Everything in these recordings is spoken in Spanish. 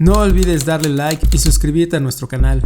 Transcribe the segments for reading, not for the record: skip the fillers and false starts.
No olvides darle like y suscribirte a nuestro canal.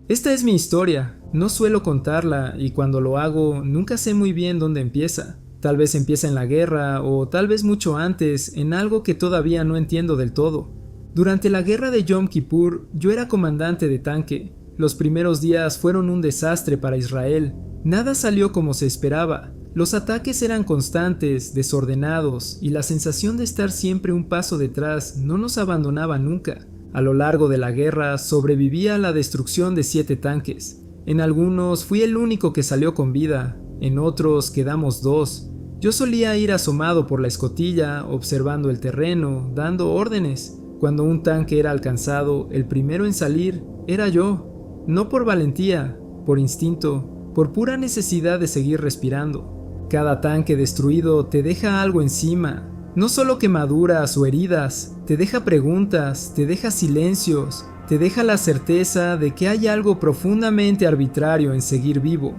Esta es mi historia, no suelo contarla y cuando lo hago nunca sé muy bien dónde empieza. Tal vez empieza en la guerra o tal vez mucho antes, en algo que todavía no entiendo del todo. Durante la guerra de Yom Kippur, yo era comandante de tanque. Los primeros días fueron un desastre para Israel. Nada salió como se esperaba. Los ataques eran constantes, desordenados, y la sensación de estar siempre un paso detrás no nos abandonaba nunca. A lo largo de la guerra sobrevivía a la destrucción de 7 tanques. En algunos fui el único que salió con vida, en otros quedamos 2. Yo solía ir asomado por la escotilla, observando el terreno, dando órdenes. Cuando un tanque era alcanzado, el primero en salir era yo. No por valentía, por instinto, por pura necesidad de seguir respirando. Cada tanque destruido te deja algo encima, no solo quemaduras o heridas, te deja preguntas, te deja silencios, te deja la certeza de que hay algo profundamente arbitrario en seguir vivo.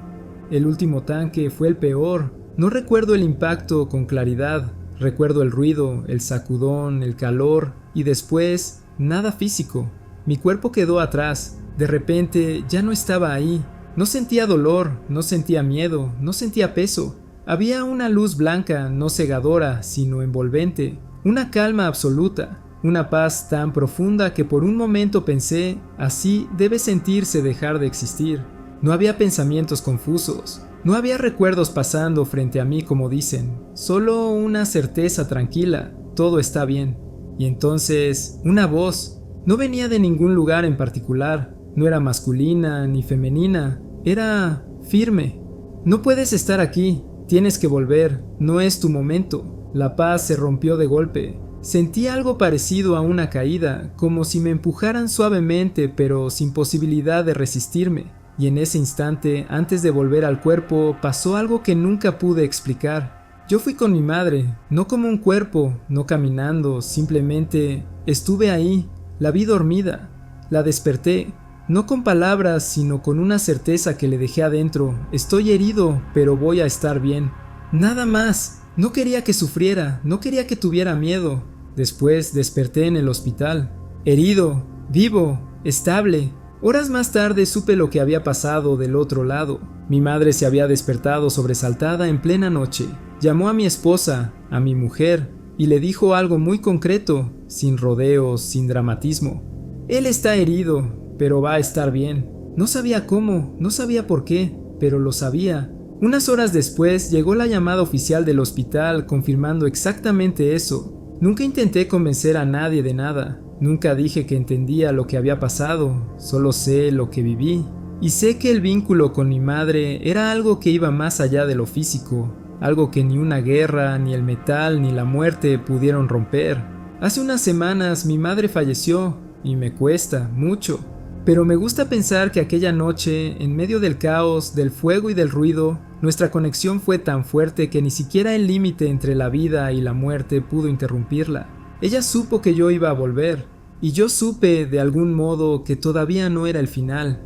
El último tanque fue el peor, no recuerdo el impacto con claridad, recuerdo el ruido, el sacudón, el calor y después nada físico. Mi cuerpo quedó atrás, de repente ya no estaba ahí, no sentía dolor, no sentía miedo, no sentía peso. Había una luz blanca, no cegadora, sino envolvente, una calma absoluta, una paz tan profunda que por un momento pensé, así debe sentirse dejar de existir. No había pensamientos confusos, no había recuerdos pasando frente a mí como dicen, solo una certeza tranquila, todo está bien. Y entonces, una voz, no venía de ningún lugar en particular, no era masculina ni femenina, era firme. No puedes estar aquí. Tienes que volver, no es tu momento. La paz se rompió de golpe. Sentí algo parecido a una caída, como si me empujaran suavemente pero sin posibilidad de resistirme. Y en ese instante, antes de volver al cuerpo, pasó algo que nunca pude explicar. Yo fui con mi madre, no como un cuerpo, no caminando, simplemente estuve ahí, la vi dormida, la desperté. No con palabras, sino con una certeza que le dejé adentro. Estoy herido, pero voy a estar bien. Nada más. No quería que sufriera, no quería que tuviera miedo. Después desperté en el hospital. Herido, vivo, estable. Horas más tarde supe lo que había pasado del otro lado. Mi madre se había despertado sobresaltada en plena noche. Llamó a mi esposa, a mi mujer, y le dijo algo muy concreto, sin rodeos, sin dramatismo. Él está herido, pero va a estar bien. No sabía cómo, no sabía por qué, pero lo sabía. Unas horas después llegó la llamada oficial del hospital confirmando exactamente eso. Nunca intenté convencer a nadie de nada. Nunca dije que entendía lo que había pasado, solo sé lo que viví. Y sé que el vínculo con mi madre era algo que iba más allá de lo físico, algo que ni una guerra, ni el metal, ni la muerte pudieron romper. Hace unas semanas mi madre falleció y me cuesta mucho. Pero me gusta pensar que aquella noche, en medio del caos, del fuego y del ruido, nuestra conexión fue tan fuerte que ni siquiera el límite entre la vida y la muerte pudo interrumpirla. Ella supo que yo iba a volver, y yo supe de algún modo que todavía no era el final.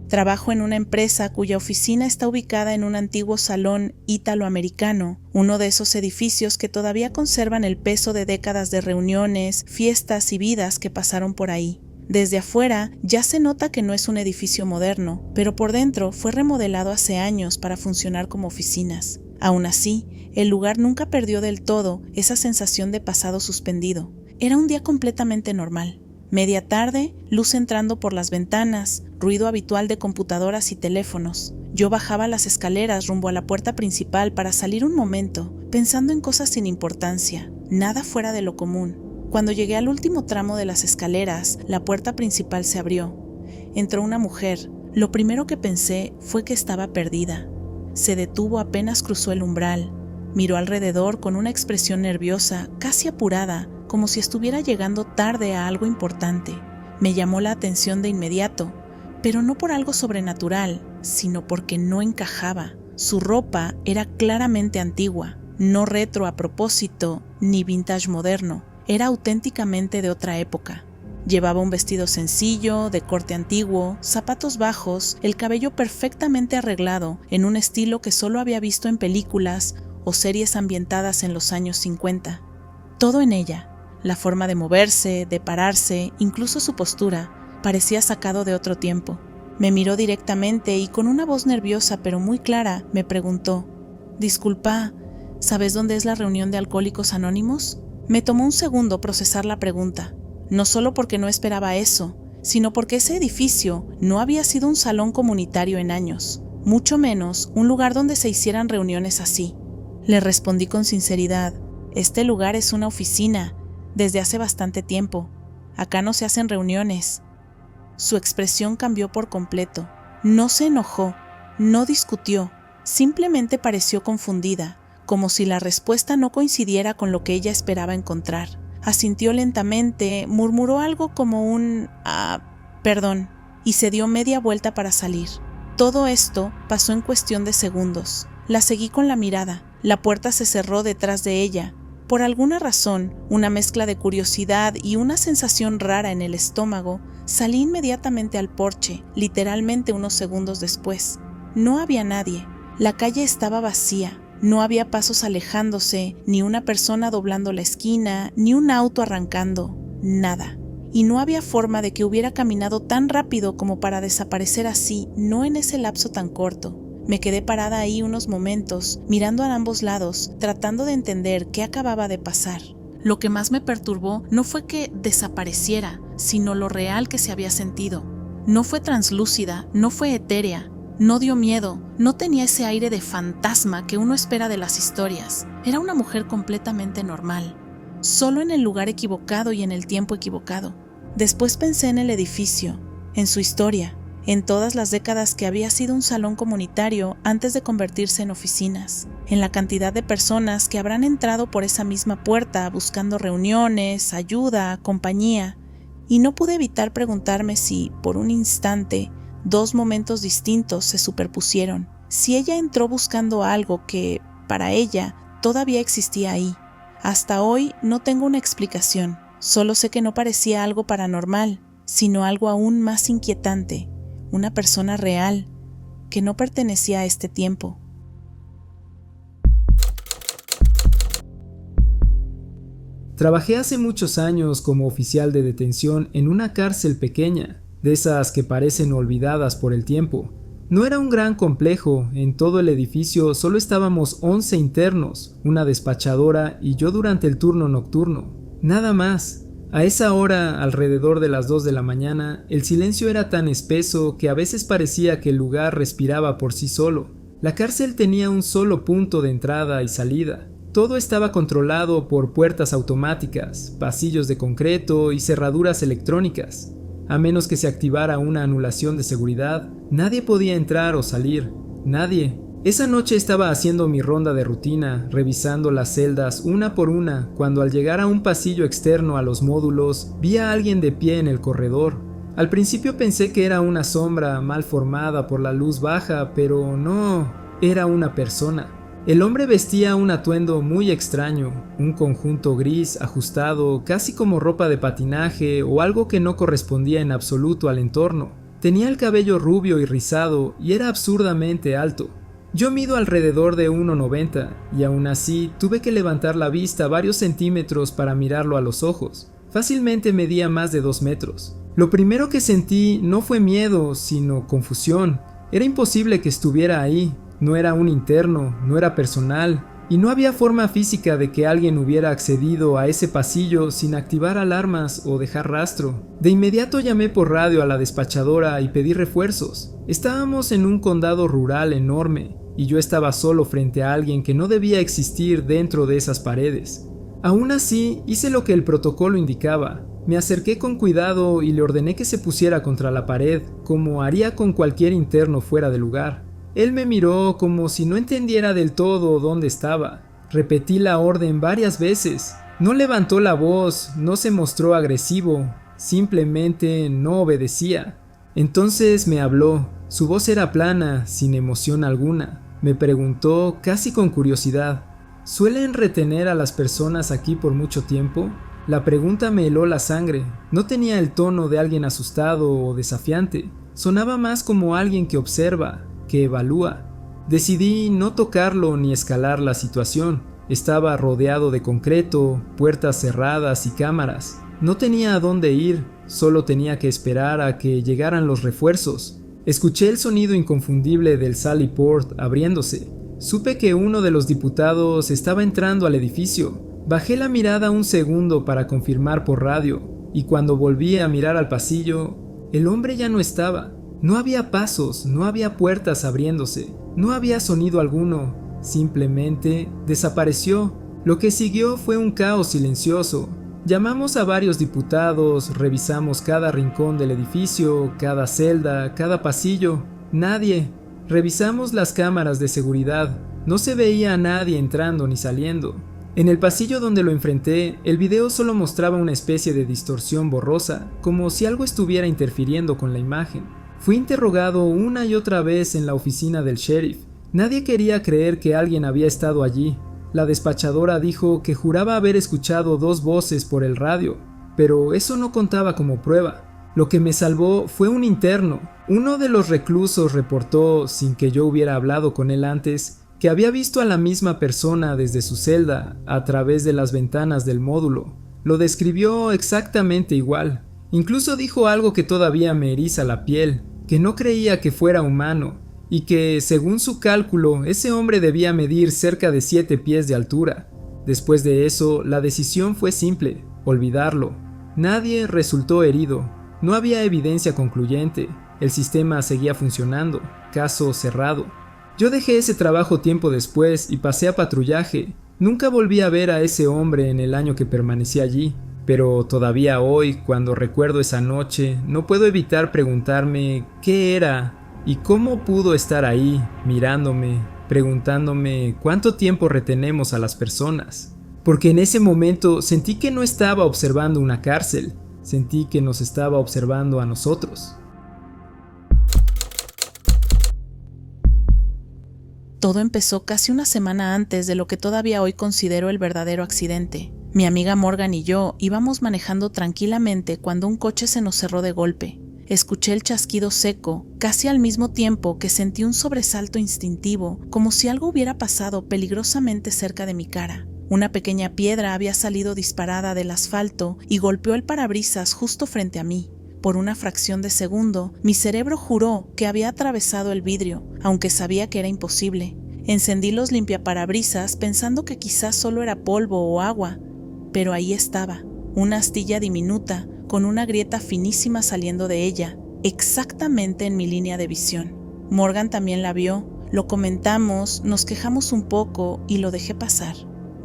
Trabajo en una empresa cuya oficina está ubicada en un antiguo salón ítalo-americano, uno de esos edificios que todavía conservan el peso de décadas de reuniones, fiestas y vidas que pasaron por ahí. Desde afuera ya se nota que no es un edificio moderno, pero por dentro fue remodelado hace años para funcionar como oficinas. Aún así, el lugar nunca perdió del todo esa sensación de pasado suspendido. Era un día completamente normal. Media tarde, luz entrando por las ventanas, ruido habitual de computadoras y teléfonos. Yo bajaba las escaleras rumbo a la puerta principal para salir un momento, pensando en cosas sin importancia, nada fuera de lo común. Cuando llegué al último tramo de las escaleras, la puerta principal se abrió. Entró una mujer. Lo primero que pensé fue que estaba perdida. Se detuvo apenas cruzó el umbral. Miró alrededor con una expresión nerviosa, casi apurada, como si estuviera llegando tarde a algo importante. Me llamó la atención de inmediato, pero no por algo sobrenatural, sino porque no encajaba. Su ropa era claramente antigua, no retro a propósito, ni vintage moderno, era auténticamente de otra época. Llevaba un vestido sencillo, de corte antiguo, zapatos bajos, el cabello perfectamente arreglado, en un estilo que solo había visto en películas o series ambientadas en los años 50. Todo en ella, la forma de moverse, de pararse, incluso su postura, parecía sacado de otro tiempo. Me miró directamente y con una voz nerviosa pero muy clara me preguntó: «Disculpa, ¿sabes dónde es la reunión de Alcohólicos Anónimos?». Me tomó un segundo procesar la pregunta, no solo porque no esperaba eso, sino porque ese edificio no había sido un salón comunitario en años, mucho menos un lugar donde se hicieran reuniones así. Le respondí con sinceridad: «Este lugar es una oficina, desde hace bastante tiempo. Acá no se hacen reuniones». Su expresión cambió por completo. No se enojó, no discutió, simplemente pareció confundida, como si la respuesta no coincidiera con lo que ella esperaba encontrar. Asintió lentamente, murmuró algo como un perdón, y se dio media vuelta para salir. Todo esto pasó en cuestión de segundos. La seguí con la mirada. La puerta se cerró detrás de ella. Por alguna razón, una mezcla de curiosidad y una sensación rara en el estómago, salí inmediatamente al porche, literalmente unos segundos después. No había nadie. La calle estaba vacía. No había pasos alejándose, ni una persona doblando la esquina, ni un auto arrancando. Nada. Y no había forma de que hubiera caminado tan rápido como para desaparecer así, no en ese lapso tan corto. Me quedé parada ahí unos momentos, mirando a ambos lados, tratando de entender qué acababa de pasar. Lo que más me perturbó no fue que desapareciera, sino lo real que se había sentido. No fue translúcida, no fue etérea, no dio miedo, no tenía ese aire de fantasma que uno espera de las historias. Era una mujer completamente normal, solo en el lugar equivocado y en el tiempo equivocado. Después pensé en el edificio, en su historia, en todas las décadas que había sido un salón comunitario antes de convertirse en oficinas, en la cantidad de personas que habrán entrado por esa misma puerta buscando reuniones, ayuda, compañía, y no pude evitar preguntarme si, por un instante, dos momentos distintos se superpusieron, si ella entró buscando algo que, para ella, todavía existía ahí. Hasta hoy no tengo una explicación, solo sé que no parecía algo paranormal, sino algo aún más inquietante. Una persona real, que no pertenecía a este tiempo. Trabajé hace muchos años como oficial de detención en una cárcel pequeña, de esas que parecen olvidadas por el tiempo. No era un gran complejo, en todo el edificio solo estábamos 11 internos, una despachadora y yo durante el turno nocturno. Nada más. A esa hora, alrededor de las 2 de la mañana, el silencio era tan espeso que a veces parecía que el lugar respiraba por sí solo. La cárcel tenía un solo punto de entrada y salida. Todo estaba controlado por puertas automáticas, pasillos de concreto y cerraduras electrónicas. A menos que se activara una anulación de seguridad, nadie podía entrar o salir. Nadie. Esa noche estaba haciendo mi ronda de rutina, revisando las celdas una por una, cuando al llegar a un pasillo externo a los módulos, vi a alguien de pie en el corredor. Al principio pensé que era una sombra mal formada por la luz baja, pero no, era una persona. El hombre vestía un atuendo muy extraño, un conjunto gris ajustado, casi como ropa de patinaje o algo que no correspondía en absoluto al entorno. Tenía el cabello rubio y rizado y era absurdamente alto. Yo mido alrededor de 1,90 y aún así tuve que levantar la vista varios centímetros para mirarlo a los ojos. Fácilmente medía más de 2 metros. Lo primero que sentí no fue miedo, sino confusión. Era imposible que estuviera ahí. No era un interno, no era personal, y no había forma física de que alguien hubiera accedido a ese pasillo sin activar alarmas o dejar rastro. De inmediato llamé por radio a la despachadora y pedí refuerzos. Estábamos en un condado rural enorme, y yo estaba solo frente a alguien que no debía existir dentro de esas paredes. Aún así, hice lo que el protocolo indicaba. Me acerqué con cuidado y le ordené que se pusiera contra la pared, como haría con cualquier interno fuera de lugar. Él me miró como si no entendiera del todo dónde estaba. Repetí la orden varias veces. No levantó la voz, no se mostró agresivo, simplemente no obedecía. Entonces me habló. Su voz era plana, sin emoción alguna. Me preguntó, casi con curiosidad: ¿suelen retener a las personas aquí por mucho tiempo? La pregunta me heló la sangre. No tenía el tono de alguien asustado o desafiante. Sonaba más como alguien que observa, que evalúa. Decidí no tocarlo ni escalar la situación. Estaba rodeado de concreto, puertas cerradas y cámaras. No tenía a dónde ir, solo tenía que esperar a que llegaran los refuerzos. Escuché el sonido inconfundible del Sally Port abriéndose. Supe que uno de los diputados estaba entrando al edificio. Bajé la mirada un segundo para confirmar por radio, y cuando volví a mirar al pasillo, el hombre ya no estaba. No había pasos, no había puertas abriéndose, no había sonido alguno. Simplemente desapareció. Lo que siguió fue un caos silencioso. Llamamos a varios diputados, revisamos cada rincón del edificio, cada celda, cada pasillo. Nadie. Revisamos las cámaras de seguridad. No se veía a nadie entrando ni saliendo. En el pasillo donde lo enfrenté, el video solo mostraba una especie de distorsión borrosa, como si algo estuviera interfiriendo con la imagen. Fui interrogado una y otra vez en la oficina del sheriff. Nadie quería creer que alguien había estado allí. La despachadora dijo que juraba haber escuchado 2 voces por el radio, pero eso no contaba como prueba. Lo que me salvó fue un interno. Uno de los reclusos reportó, sin que yo hubiera hablado con él antes, que había visto a la misma persona desde su celda a través de las ventanas del módulo. Lo describió exactamente igual. Incluso dijo algo que todavía me eriza la piel, que no creía que fuera humano, y que, según su cálculo, ese hombre debía medir cerca de 7 pies de altura. Después de eso, la decisión fue simple: olvidarlo. Nadie resultó herido, no había evidencia concluyente, el sistema seguía funcionando, caso cerrado. Yo dejé ese trabajo tiempo después y pasé a patrullaje. Nunca volví a ver a ese hombre en el año que permanecí allí, pero todavía hoy, cuando recuerdo esa noche, no puedo evitar preguntarme qué era y cómo pudo estar ahí, mirándome, preguntándome cuánto tiempo retenemos a las personas. Porque en ese momento sentí que no estaba observando una cárcel, sentí que nos estaba observando a nosotros. Todo empezó casi una semana antes de lo que todavía hoy considero el verdadero accidente. Mi amiga Morgan y yo íbamos manejando tranquilamente cuando un coche se nos cerró de golpe. Escuché el chasquido seco, casi al mismo tiempo que sentí un sobresalto instintivo, como si algo hubiera pasado peligrosamente cerca de mi cara. Una pequeña piedra había salido disparada del asfalto y golpeó el parabrisas justo frente a mí. Por una fracción de segundo, mi cerebro juró que había atravesado el vidrio, aunque sabía que era imposible. Encendí los limpiaparabrisas pensando que quizás solo era polvo o agua, pero ahí estaba, una astilla diminuta con una grieta finísima saliendo de ella, exactamente en mi línea de visión. Morgan también la vio, lo comentamos, nos quejamos un poco y lo dejé pasar.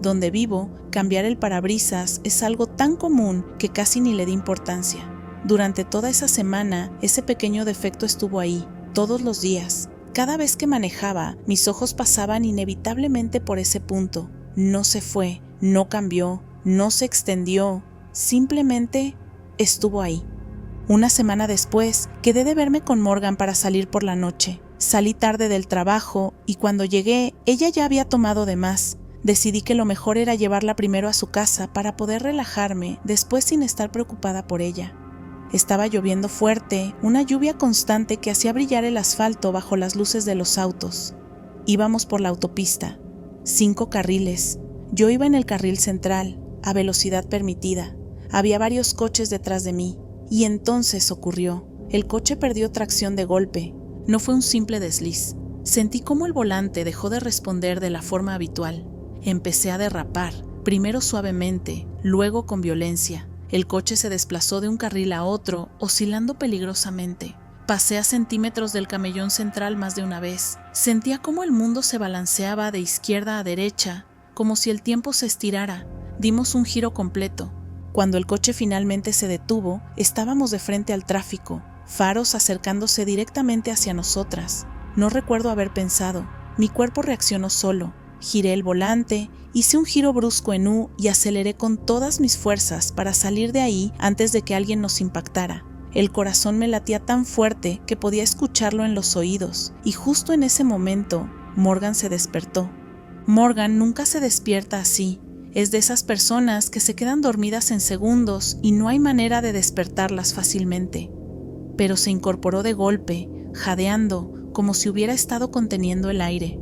Donde vivo, cambiar el parabrisas es algo tan común que casi ni le di importancia. Durante toda esa semana, ese pequeño defecto estuvo ahí, todos los días. Cada vez que manejaba, mis ojos pasaban inevitablemente por ese punto. No se fue, no cambió, no se extendió, simplemente estuvo ahí. Una semana después, quedé de verme con Morgan para salir por la noche. Salí tarde del trabajo y cuando llegué, ella ya había tomado de más. Decidí que lo mejor era llevarla primero a su casa para poder relajarme, después sin estar preocupada por ella. Estaba lloviendo fuerte, una lluvia constante que hacía brillar el asfalto bajo las luces de los autos. Íbamos por la autopista, 5 carriles. Yo iba en el carril central, a velocidad permitida. Había varios coches detrás de mí, y entonces ocurrió. El coche perdió tracción de golpe. No fue un simple desliz. Sentí cómo el volante dejó de responder de la forma habitual. Empecé a derrapar, primero suavemente, luego con violencia. El coche se desplazó de un carril a otro, oscilando peligrosamente. Pasé a centímetros del camellón central más de una vez. Sentía cómo el mundo se balanceaba de izquierda a derecha, como si el tiempo se estirara. Dimos un giro completo. Cuando el coche finalmente se detuvo, estábamos de frente al tráfico, faros acercándose directamente hacia nosotras. No recuerdo haber pensado. Mi cuerpo reaccionó solo. Giré el volante, hice un giro brusco en U y aceleré con todas mis fuerzas para salir de ahí antes de que alguien nos impactara. El corazón me latía tan fuerte que podía escucharlo en los oídos, y justo en ese momento, Morgan se despertó. Morgan nunca se despierta así. Es de esas personas que se quedan dormidas en segundos y no hay manera de despertarlas fácilmente. Pero se incorporó de golpe, jadeando, como si hubiera estado conteniendo el aire.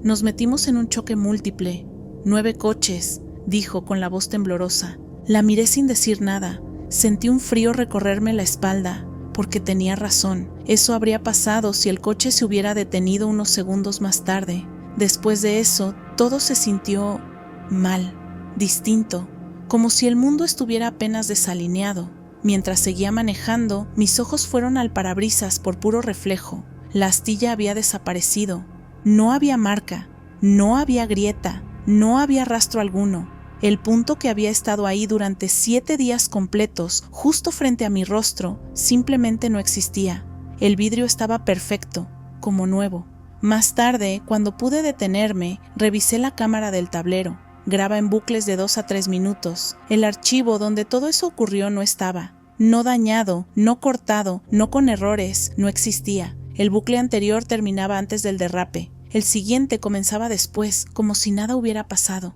Nos metimos en un choque múltiple. 9 coches, dijo con la voz temblorosa. La miré sin decir nada. Sentí un frío recorrerme la espalda, porque tenía razón. Eso habría pasado si el coche se hubiera detenido unos segundos más tarde. Después de eso, todo se sintió mal, distinto, como si el mundo estuviera apenas desalineado. Mientras seguía manejando, mis ojos fueron al parabrisas por puro reflejo. La astilla había desaparecido. No había marca, no había grieta, no había rastro alguno. El punto que había estado ahí durante 7 días completos, justo frente a mi rostro, simplemente no existía. El vidrio estaba perfecto, como nuevo. Más tarde, cuando pude detenerme, revisé la cámara del tablero. Graba en bucles de 2 a 3 minutos. El archivo donde todo eso ocurrió no estaba. No dañado, no cortado, no con errores, no existía. El bucle anterior terminaba antes del derrape. El siguiente comenzaba después, como si nada hubiera pasado.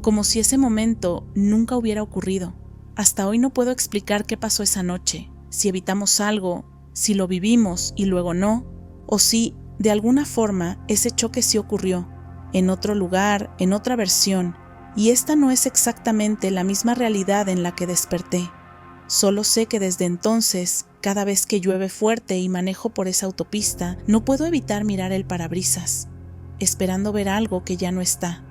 Como si ese momento nunca hubiera ocurrido. Hasta hoy no puedo explicar qué pasó esa noche. Si evitamos algo, si lo vivimos y luego no, o si, de alguna forma, ese choque sí ocurrió. En otro lugar, en otra versión. Y esta no es exactamente la misma realidad en la que desperté. Solo sé que desde entonces, cada vez que llueve fuerte y manejo por esa autopista, no puedo evitar mirar el parabrisas, esperando ver algo que ya no está.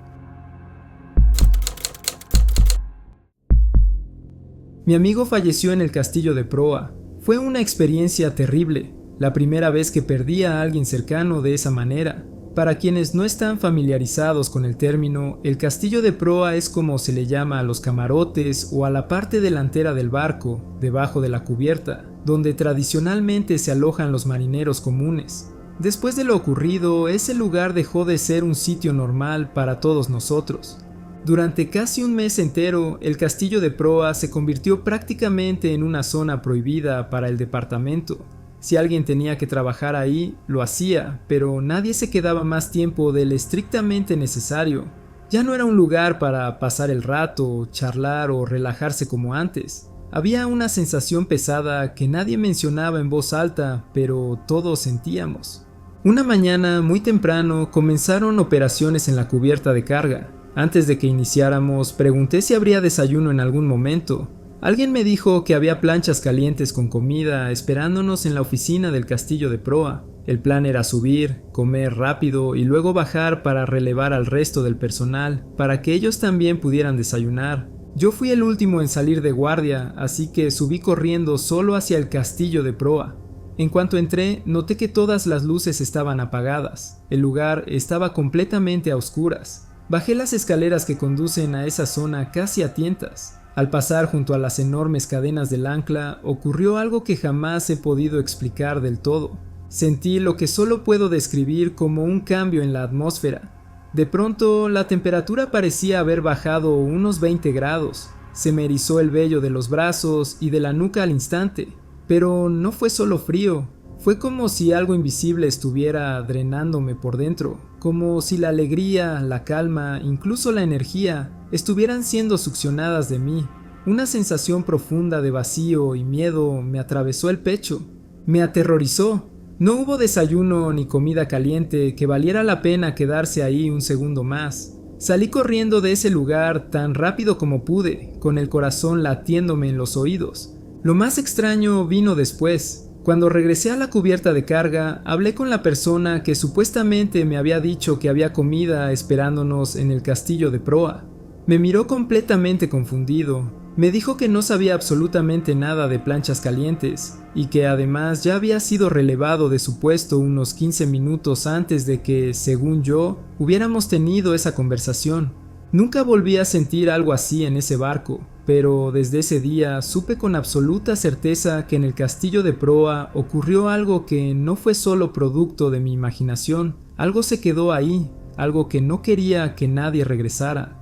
Mi amigo falleció en el castillo de proa. Fue una experiencia terrible, la primera vez que perdí a alguien cercano de esa manera. Para quienes no están familiarizados con el término, el castillo de proa es como se le llama a los camarotes o a la parte delantera del barco, debajo de la cubierta, donde tradicionalmente se alojan los marineros comunes. Después de lo ocurrido, ese lugar dejó de ser un sitio normal para todos nosotros. Durante casi un mes entero, el castillo de proa se convirtió prácticamente en una zona prohibida para el departamento. Si alguien tenía que trabajar ahí, lo hacía, pero nadie se quedaba más tiempo del estrictamente necesario. Ya no era un lugar para pasar el rato, charlar o relajarse como antes. Había una sensación pesada que nadie mencionaba en voz alta, pero todos sentíamos. Una mañana, muy temprano, comenzaron operaciones en la cubierta de carga. Antes de que iniciáramos, pregunté si habría desayuno en algún momento. Alguien me dijo que había planchas calientes con comida esperándonos en la oficina del castillo de proa. El plan era subir, comer rápido y luego bajar para relevar al resto del personal, para que ellos también pudieran desayunar. Yo fui el último en salir de guardia, así que subí corriendo solo hacia el castillo de proa. En cuanto entré, noté que todas las luces estaban apagadas. El lugar estaba completamente a oscuras. Bajé las escaleras que conducen a esa zona casi a tientas. Al pasar junto a las enormes cadenas del ancla, ocurrió algo que jamás he podido explicar del todo. Sentí lo que solo puedo describir como un cambio en la atmósfera. De pronto, la temperatura parecía haber bajado unos 20 grados. Se me erizó el vello de los brazos y de la nuca al instante. Pero no fue solo frío. Fue como si algo invisible estuviera drenándome por dentro, como si la alegría, la calma, incluso la energía, estuvieran siendo succionadas de mí. Una sensación profunda de vacío y miedo me atravesó el pecho. Me aterrorizó. No hubo desayuno ni comida caliente que valiera la pena quedarse ahí un segundo más. Salí corriendo de ese lugar tan rápido como pude, con el corazón latiéndome en los oídos. Lo más extraño vino después. Cuando regresé a la cubierta de carga, hablé con la persona que supuestamente me había dicho que había comida esperándonos en el castillo de proa. Me miró completamente confundido. Me dijo que no sabía absolutamente nada de planchas calientes y que además ya había sido relevado de su puesto unos 15 minutos antes de que, según yo, hubiéramos tenido esa conversación. Nunca volví a sentir algo así en ese barco, pero desde ese día supe con absoluta certeza que en el castillo de proa ocurrió algo que no fue solo producto de mi imaginación. Algo se quedó ahí, algo que no quería que nadie regresara.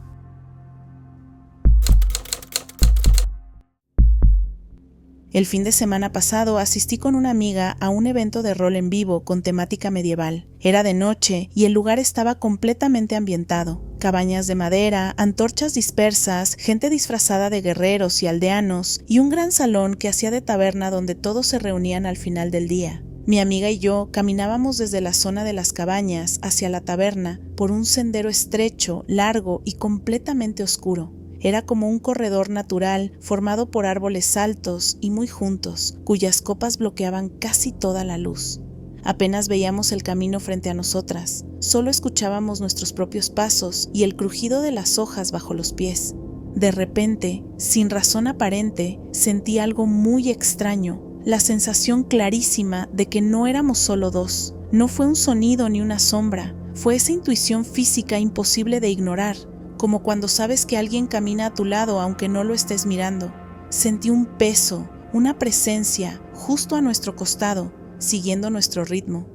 El fin de semana pasado asistí con una amiga a un evento de rol en vivo con temática medieval. Era de noche y el lugar estaba completamente ambientado. Cabañas de madera, antorchas dispersas, gente disfrazada de guerreros y aldeanos, y un gran salón que hacía de taberna donde todos se reunían al final del día. Mi amiga y yo caminábamos desde la zona de las cabañas hacia la taberna por un sendero estrecho, largo y completamente oscuro. Era como un corredor natural formado por árboles altos y muy juntos, cuyas copas bloqueaban casi toda la luz. Apenas veíamos el camino frente a nosotras, solo escuchábamos nuestros propios pasos y el crujido de las hojas bajo los pies. De repente, sin razón aparente, sentí algo muy extraño. La sensación clarísima de que no éramos solo dos. No fue un sonido ni una sombra, fue esa intuición física imposible de ignorar, como cuando sabes que alguien camina a tu lado aunque no lo estés mirando. Sentí un peso, una presencia, justo a nuestro costado, siguiendo nuestro ritmo.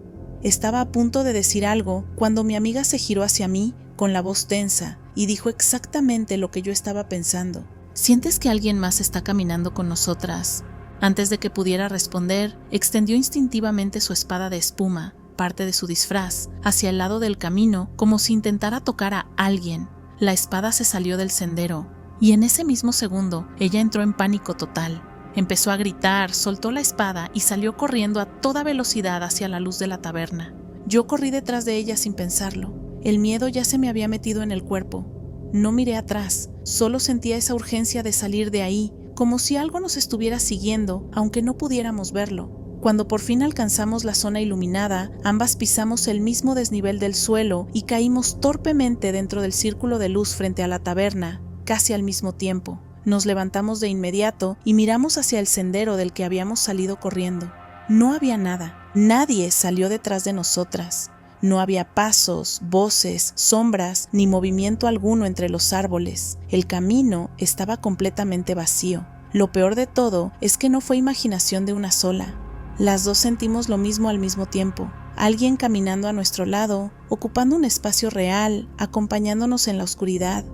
Estaba a punto de decir algo cuando mi amiga se giró hacia mí con la voz tensa y dijo exactamente lo que yo estaba pensando. ¿Sientes que alguien más está caminando con nosotras? Antes de que pudiera responder, extendió instintivamente su espada de espuma, parte de su disfraz, hacia el lado del camino como si intentara tocar a alguien. La espada se salió del sendero, y en ese mismo segundo ella entró en pánico total. Empezó a gritar, soltó la espada y salió corriendo a toda velocidad hacia la luz de la taberna. Yo corrí detrás de ella sin pensarlo. El miedo ya se me había metido en el cuerpo. No miré atrás, solo sentía esa urgencia de salir de ahí, como si algo nos estuviera siguiendo, aunque no pudiéramos verlo. Cuando por fin alcanzamos la zona iluminada, ambas pisamos el mismo desnivel del suelo y caímos torpemente dentro del círculo de luz frente a la taberna, casi al mismo tiempo. Nos levantamos de inmediato y miramos hacia el sendero del que habíamos salido corriendo. No había nada, nadie salió detrás de nosotras. No había pasos, voces, sombras, ni movimiento alguno entre los árboles. El camino estaba completamente vacío. Lo peor de todo es que no fue imaginación de una sola. Las dos sentimos lo mismo al mismo tiempo. Alguien caminando a nuestro lado, ocupando un espacio real, acompañándonos en la oscuridad.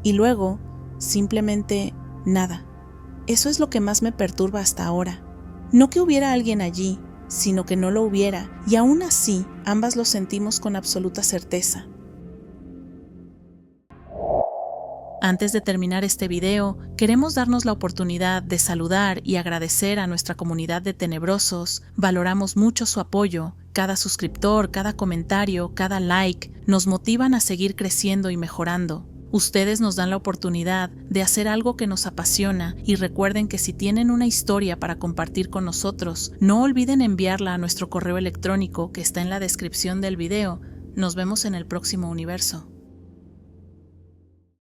Y luego, simplemente nada. Eso es lo que más me perturba hasta ahora. No que hubiera alguien allí, sino que no lo hubiera, y aún así ambas lo sentimos con absoluta certeza. Antes de terminar este video, queremos darnos la oportunidad de saludar y agradecer a nuestra comunidad de tenebrosos. Valoramos mucho su apoyo. Cada suscriptor, cada comentario, cada like nos motivan a seguir creciendo y mejorando. Ustedes nos dan la oportunidad de hacer algo que nos apasiona y recuerden que si tienen una historia para compartir con nosotros, no olviden enviarla a nuestro correo electrónico que está en la descripción del video. Nos vemos en el próximo universo.